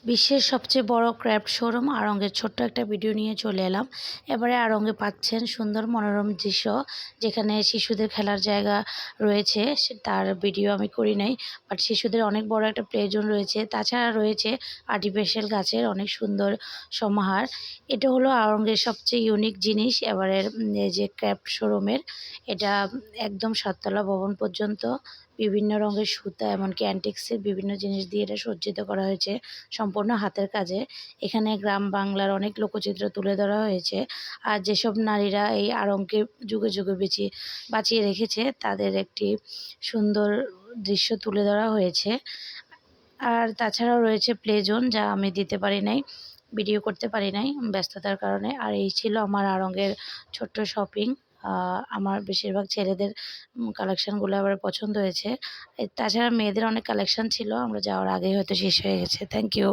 বিশ্বের সবচেয়ে বড় ক্র্যাফট শোরুম আড়ংয়ের ছোট্ট একটা ভিডিও নিয়ে চলে এলাম। এবারে আড়ংয়ে পাচ্ছেন সুন্দর মনোরম দৃশ্য, যেখানে শিশুদের খেলার জায়গা রয়েছে। তার ভিডিও আমি করি নাই, বাট শিশুদের অনেক বড় একটা প্লে জোন রয়েছে। তাছাড়া রয়েছে আর্টিফিশিয়াল গাছের অনেক সুন্দর সমাহার। এটা হলো আড়ংয়ের সবচেয়ে ইউনিক জিনিস এবারের এই যে ক্র্যাফট শোরুমের। এটা একদম 7তলা ভবন পর্যন্ত বিভিন্ন রঙের সুতা, এমনকি অ্যান্টিক্সের বিভিন্ন জিনিস দিয়ে এটা সজ্জিত করা হয়েছে, সম্পূর্ণ হাতের কাজে। এখানে গ্রাম বাংলার অনেক লোকচিত্র তুলে ধরা হয়েছে। আর যেসব নারীরা এই আড়ংকে যুগে যুগে বাঁচিয়ে রেখেছে, তাদের একটি সুন্দর দৃশ্য তুলে ধরা হয়েছে। আর তাছাড়াও রয়েছে প্লে জোন, যা আমি দিতে পারি নাই, ভিডিও করতে পারি নাই ব্যস্ততার কারণে। আর এই ছিল আমার আড়ংয়ের ছোট্ট শপিং। আমার বেশিরভাগ ছেলেদের কালেকশানগুলো আবার পছন্দ হয়েছে। তাছাড়া মেয়েদের অনেক কালেকশান ছিল, আমরা যাওয়ার আগেই হয়তো শেষ হয়ে গেছে। Thank you.